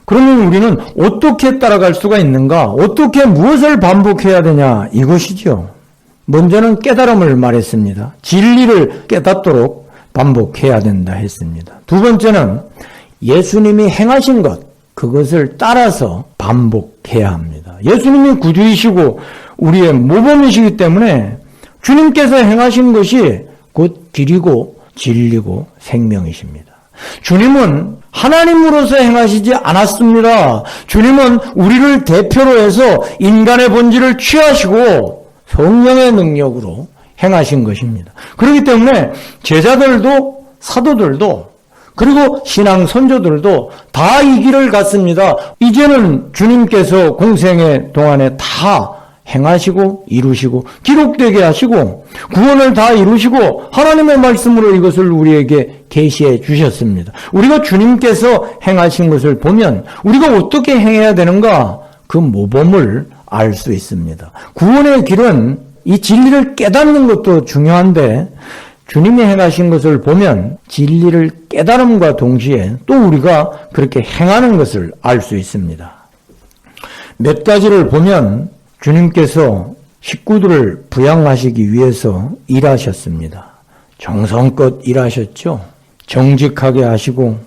그러면 우리는 어떻게 따라갈 수가 있는가? 어떻게 무엇을 반복해야 되냐? 이것이죠. 먼저는 깨달음을 말했습니다. 진리를 깨닫도록 반복해야 된다 했습니다. 두 번째는 예수님이 행하신 것, 그것을 따라서 반복해야 합니다. 예수님이 구주이시고 우리의 모범이시기 때문에 주님께서 행하신 것이 곧 길이고 진리고 생명이십니다. 주님은 하나님으로서 행하시지 않았습니다. 주님은 우리를 대표로 해서 인간의 본질을 취하시고 성령의 능력으로 행하신 것입니다. 그렇기 때문에 제자들도 사도들도 그리고 신앙 선조들도 다 이 길을 갔습니다. 이제는 주님께서 공생의 동안에 다 행하시고 이루시고 기록되게 하시고 구원을 다 이루시고 하나님의 말씀으로 이것을 우리에게 계시해 주셨습니다. 우리가 주님께서 행하신 것을 보면 우리가 어떻게 행해야 되는가? 그 모범을 알 수 있습니다. 구원의 길은 이 진리를 깨닫는 것도 중요한데 주님이 행하신 것을 보면 진리를 깨달음과 동시에 또 우리가 그렇게 행하는 것을 알 수 있습니다. 몇 가지를 보면 주님께서 식구들을 부양하시기 위해서 일하셨습니다. 정성껏 일하셨죠. 정직하게 하시고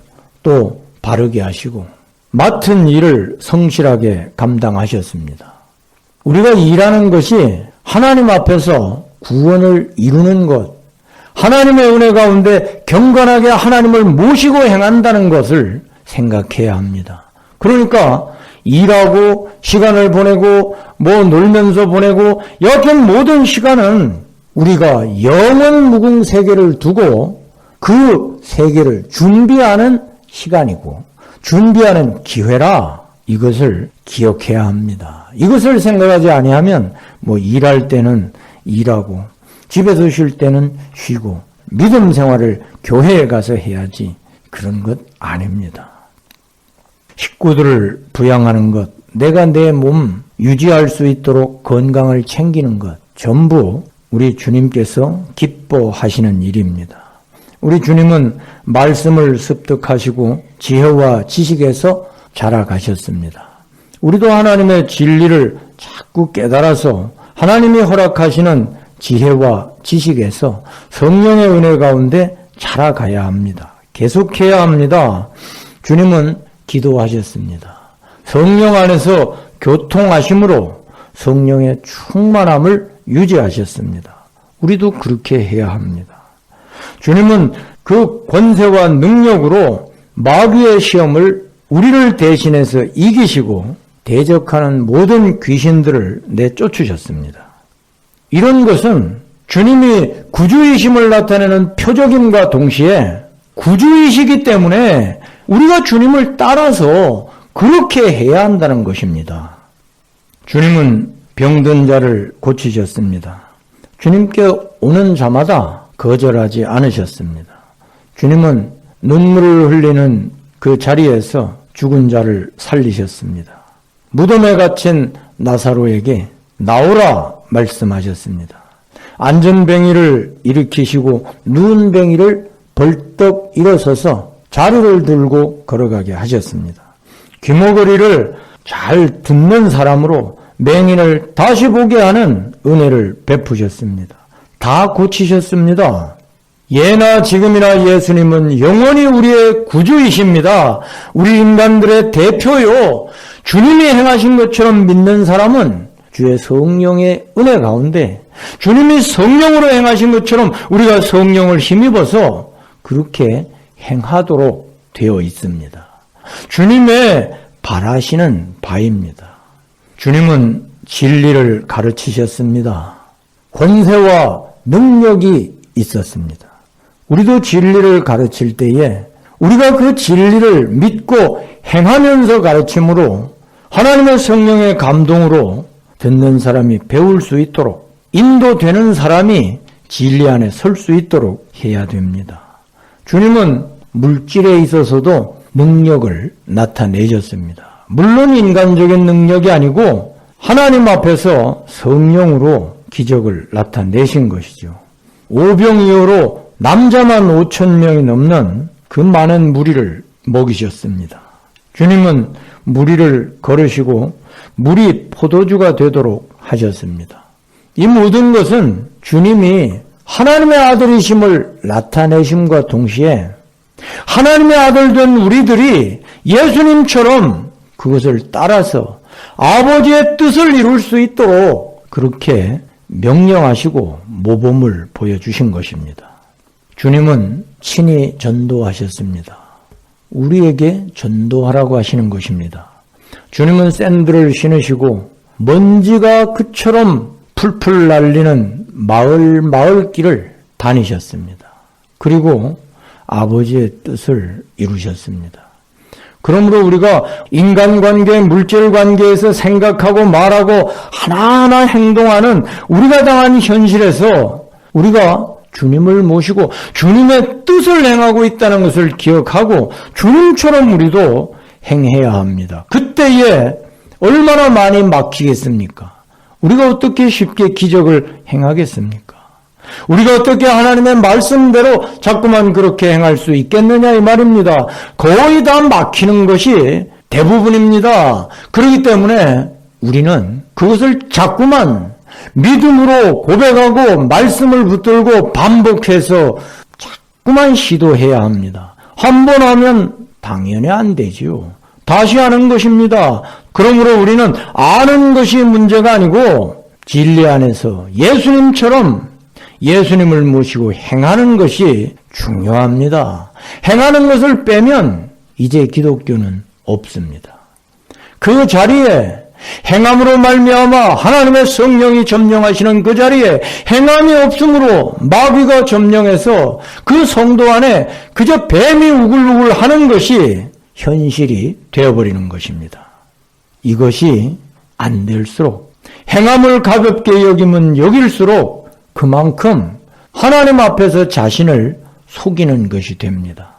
또 바르게 하시고 맡은 일을 성실하게 감당하셨습니다. 우리가 일하는 것이 하나님 앞에서 구원을 이루는 것, 하나님의 은혜 가운데 경건하게 하나님을 모시고 행한다는 것을 생각해야 합니다. 그러니까 일하고 시간을 보내고 뭐 놀면서 보내고 여튼 모든 시간은 우리가 영원 무궁 세계를 두고 그 세계를 준비하는 시간이고 준비하는 기회라 이것을 기억해야 합니다. 이것을 생각하지 아니하면 뭐 일할 때는 일하고 집에서 쉴 때는 쉬고 믿음 생활을 교회에 가서 해야지 그런 것 아닙니다. 식구들을 부양하는 것, 내가 내 몸 유지할 수 있도록 건강을 챙기는 것 전부 우리 주님께서 기뻐하시는 일입니다. 우리 주님은 말씀을 습득하시고 지혜와 지식에서 자라가셨습니다. 우리도 하나님의 진리를 자꾸 깨달아서 하나님이 허락하시는 지혜와 지식에서 성령의 은혜 가운데 자라가야 합니다. 계속해야 합니다. 주님은 기도하셨습니다. 성령 안에서 교통하심으로 성령의 충만함을 유지하셨습니다. 우리도 그렇게 해야 합니다. 주님은 그 권세와 능력으로 마귀의 시험을 우리를 대신해서 이기시고 대적하는 모든 귀신들을 내쫓으셨습니다. 이런 것은 주님이 구주이심을 나타내는 표적임과 동시에 구주이시기 때문에 우리가 주님을 따라서 그렇게 해야 한다는 것입니다. 주님은 병든 자를 고치셨습니다. 주님께 오는 자마다 거절하지 않으셨습니다. 주님은 눈물을 흘리는 그 자리에서 죽은 자를 살리셨습니다. 무덤에 갇힌 나사로에게 나오라 말씀하셨습니다. 안전뱅이를 일으키시고 누운 뱅이를 벌떡 일어서서 자루를 들고 걸어가게 하셨습니다. 귀머거리를 잘 듣는 사람으로 맹인을 다시 보게 하는 은혜를 베푸셨습니다. 다 고치셨습니다. 예나 지금이나 예수님은 영원히 우리의 구주이십니다. 우리 인간들의 대표요. 주님이 행하신 것처럼 믿는 사람은 주의 성령의 은혜 가운데 주님이 성령으로 행하신 것처럼 우리가 성령을 힘입어서 그렇게 행하도록 되어 있습니다. 주님의 바라시는 바입니다. 주님은 진리를 가르치셨습니다. 권세와 능력이 있었습니다. 우리도 진리를 가르칠 때에 우리가 그 진리를 믿고 행하면서 가르침으로 하나님의 성령의 감동으로 듣는 사람이 배울 수 있도록 인도되는 사람이 진리 안에 설 수 있도록 해야 됩니다. 주님은 물질에 있어서도 능력을 나타내셨습니다. 물론 인간적인 능력이 아니고 하나님 앞에서 성령으로 기적을 나타내신 것이죠. 오병이어로 남자만 5,000명이 넘는 그 많은 무리를 먹이셨습니다. 주님은 무리를 걸으시고 물이 포도주가 되도록 하셨습니다. 이 모든 것은 주님이 하나님의 아들이심을 나타내심과 동시에 하나님의 아들 된 우리들이 예수님처럼 그것을 따라서 아버지의 뜻을 이룰 수 있도록 그렇게 명령하시고 모범을 보여주신 것입니다. 주님은 친히 전도하셨습니다. 우리에게 전도하라고 하시는 것입니다. 주님은 샌들을 신으시고 먼지가 그처럼 풀풀 날리는 마을길을 다니셨습니다. 그리고 아버지의 뜻을 이루셨습니다. 그러므로 우리가 인간관계, 물질관계에서 생각하고 말하고 하나하나 행동하는 우리가 당한 현실에서 우리가 주님을 모시고 주님의 뜻을 행하고 있다는 것을 기억하고 주님처럼 우리도 행해야 합니다. 그때에 얼마나 많이 막히겠습니까? 우리가 어떻게 쉽게 기적을 행하겠습니까? 우리가 어떻게 하나님의 말씀대로 자꾸만 그렇게 행할 수 있겠느냐 이 말입니다. 거의 다 막히는 것이 대부분입니다. 그렇기 때문에 우리는 그것을 자꾸만 믿음으로 고백하고 말씀을 붙들고 반복해서 자꾸만 시도해야 합니다. 한 번 하면 당연히 안 되지요. 다시 하는 것입니다. 그러므로 우리는 아는 것이 문제가 아니고 진리 안에서 예수님처럼 예수님을 모시고 행하는 것이 중요합니다. 행하는 것을 빼면 이제 기독교는 없습니다. 그 자리에 행함으로 말미암아 하나님의 성령이 점령하시는 그 자리에 행함이 없으므로 마귀가 점령해서 그 성도 안에 그저 뱀이 우글우글 하는 것이 현실이 되어버리는 것입니다. 이것이 안 될수록 행함을 가볍게 여기면 여길수록 그만큼 하나님 앞에서 자신을 속이는 것이 됩니다.